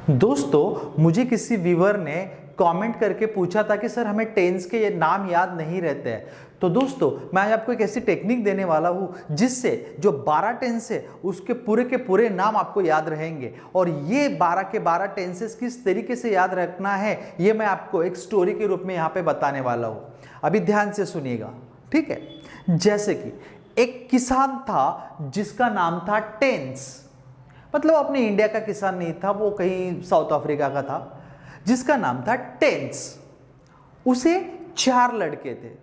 दोस्तों मुझे किसी व्यूअर ने कमेंट करके पूछा था कि सर हमें टेंस के ये नाम याद नहीं रहते हैं। तो दोस्तों मैं आज आपको एक ऐसी टेक्निक देने वाला हूं जिससे जो 12 टेंस है उसके पूरे के पूरे नाम आपको याद रहेंगे। और ये 12 के 12 टेंसेस किस तरीके से याद रखना है ये मैं आपको एक स्टोरी के रूप में यहाँ पे बताने वाला हूँ। अभी ध्यान से सुनिएगा, ठीक है। जैसे कि एक किसान था जिसका नाम था टेंस, मतलब अपने इंडिया का किसान नहीं था, वो कहीं साउथ अफ्रीका का था, जिसका नाम था टेंस। उसे 4 लड़के थे।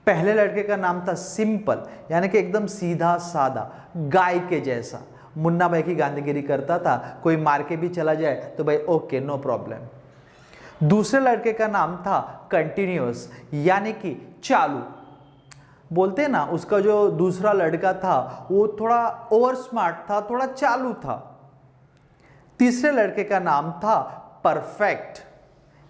पहले लड़के का नाम था सिंपल, यानी कि एकदम सीधा सादा, गाय के जैसा, मुन्ना भाई की गांधीगिरी करता था, कोई मार के भी चला जाए तो भाई ओके नो प्रॉब्लम। दूसरे लड़के का नाम था कंटिन्यूअस, यानी कि चालू। बोलते हैं ना, उसका जो दूसरा लड़का था वो थोड़ा ओवर स्मार्ट था, थोड़ा चालू था। तीसरे लड़के का नाम था परफेक्ट,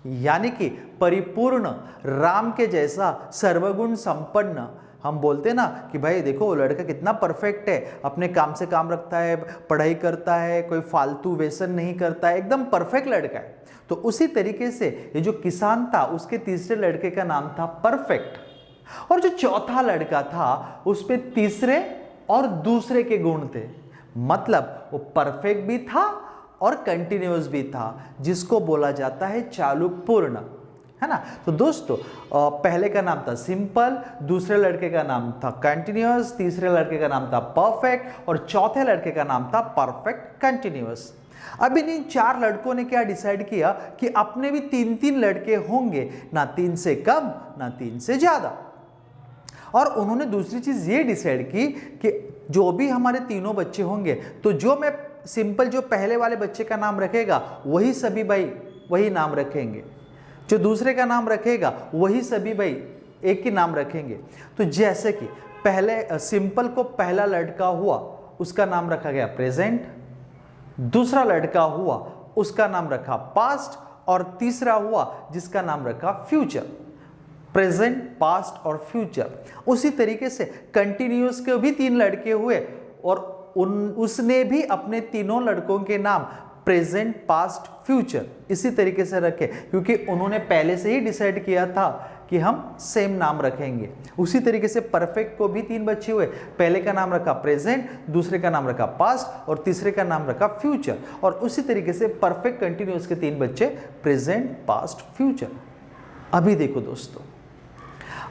यानी कि परिपूर्ण, राम के जैसा सर्वगुण संपन्न। हम बोलते हैं ना कि भाई देखो वो लड़का कितना परफेक्ट है, अपने काम से काम रखता है, पढ़ाई करता है, कोई फालतू व्यसन नहीं करता है, एकदम परफेक्ट लड़का है। तो उसी तरीके से ये जो किसान था उसके तीसरे लड़के का नाम था परफेक्ट। और जो चौथा लड़का था उस पे तीसरे और दूसरे के गुण थे, मतलब वो परफेक्ट भी था और कंटिन्यूअस भी था, जिसको बोला जाता है चालू पूर्ण, है ना। तो दोस्तों पहले का नाम था सिंपल, दूसरे लड़के का नाम था कंटिन्यूअस, तीसरे लड़के का नाम था परफेक्ट और चौथे लड़के का नाम था परफेक्ट कंटिन्यूअस। अब इन 4 लड़कों ने क्या डिसाइड किया कि अपने भी 3-3 लड़के होंगे, ना 3 से कम ना 3 से ज्यादा। और उन्होंने दूसरी चीज ये डिसाइड की कि जो भी हमारे तीनों बच्चे होंगे, तो जो मैं सिंपल जो पहले वाले बच्चे का नाम रखेगा वही सभी भाई वही नाम रखेंगे, जो दूसरे का नाम रखेगा वही सभी भाई एक ही नाम रखेंगे। तो जैसे कि पहले सिंपल को पहला लड़का हुआ उसका नाम रखा गया प्रेजेंट, दूसरा लड़का हुआ उसका नाम रखा पास्ट और तीसरा हुआ जिसका नाम रखा फ्यूचर। प्रेजेंट, पास्ट और फ्यूचर। उसी तरीके से कंटिन्यूअस के भी 3 लड़के हुए और उसने भी अपने तीनों लड़कों के नाम प्रेजेंट, पास्ट, फ्यूचर इसी तरीके से रखे, क्योंकि उन्होंने पहले से ही डिसाइड किया था कि हम सेम नाम रखेंगे। उसी तरीके से परफेक्ट को भी 3 बच्चे हुए, पहले का नाम रखा प्रेजेंट, दूसरे का नाम रखा पास्ट और तीसरे का नाम रखा फ्यूचर। और उसी तरीके से परफेक्ट कंटिन्यूअस के 3 बच्चे प्रेजेंट, पास्ट, फ्यूचर। अभी देखो दोस्तों,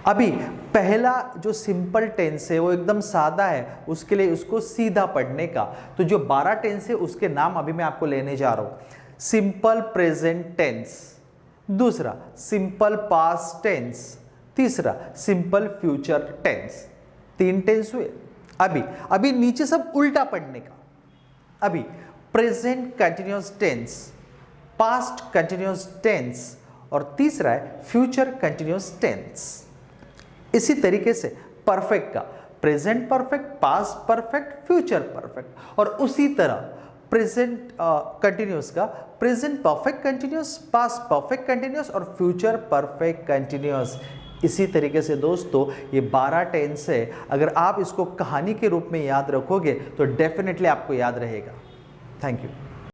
अभी पहला जो सिंपल टेंस है वो एकदम सादा है, उसके लिए उसको सीधा पढ़ने का। तो जो 12 टेंस है उसके नाम अभी मैं आपको लेने जा रहा हूं। सिंपल प्रेजेंट टेंस, दूसरा सिंपल पास्ट टेंस, तीसरा सिंपल फ्यूचर टेंस। 3 टेंस हुए। अभी नीचे सब उल्टा पढ़ने का। अभी present continuous tense, past continuous tense और तीसरा है फ्यूचर कंटिन्यूअस टेंस। इसी तरीके से परफेक्ट का present perfect, past perfect, future perfect. और उसी तरह प्रेजेंट कंटिन्यूअस का present perfect continuous, past perfect continuous और फ्यूचर परफेक्ट कंटिन्यूअस। इसी तरीके से दोस्तों ये 12 टेंस है, अगर आप इसको कहानी के रूप में याद रखोगे तो डेफिनेटली आपको याद रहेगा। Thank you.